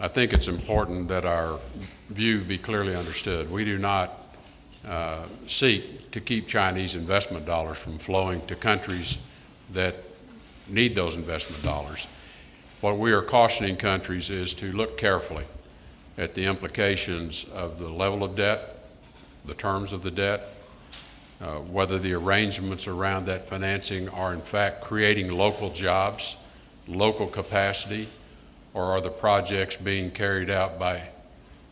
think it's important that our view be clearly understood. We do not seek to keep Chinese investment dollars from flowing to countries that need those investment dollars. What we are cautioning countries is to look carefully at the implications of the level of debt, the terms of the debt, whether the arrangements around that financing are in fact creating local jobs, local capacity, or are the projects being carried out by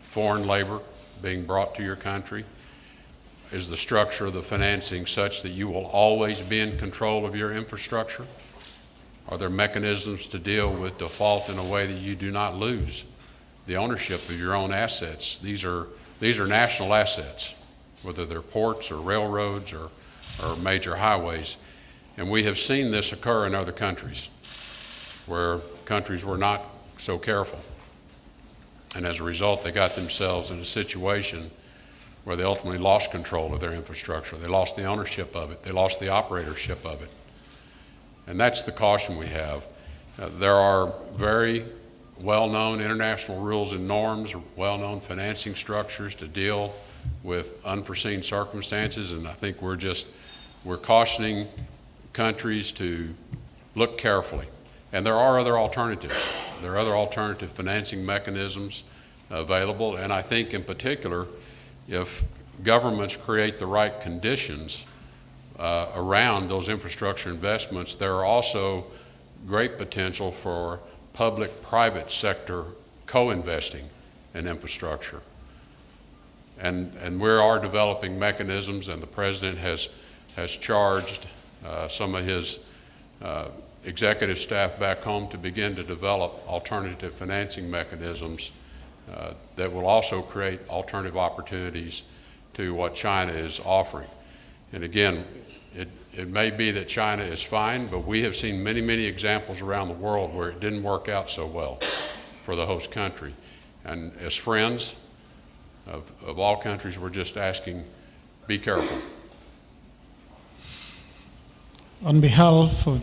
foreign labor being brought to your country? Is the structure of the financing such that you will always be in control of your infrastructure? Are there mechanisms to deal with default in a way that you do not lose the ownership of your own assets? These are national assets, whether they're ports or railroads or major highways. And we have seen this occur in other countries where countries were not so careful. And as a result, they got themselves in a situation where they ultimately lost control of their infrastructure. They lost the ownership of it. They lost the operatorship of it. And that's the caution we have. There are very well-known international rules and norms, well-known financing structures to deal with unforeseen circumstances, and I think we're cautioning countries to look carefully. And there are other alternatives. There are other alternative financing mechanisms available, and I think in particular, if governments create the right conditions around those infrastructure investments, there are also great potential for public-private sector co-investing in infrastructure. And we are developing mechanisms, and the President has charged some of his executive staff back home to begin to develop alternative financing mechanisms that will also create alternative opportunities to what China is offering. And again, it may be that China is fine, but we have seen many, many examples around the world where it didn't work out so well for the host country. And as friends of all countries, we're just asking, be careful. On behalf of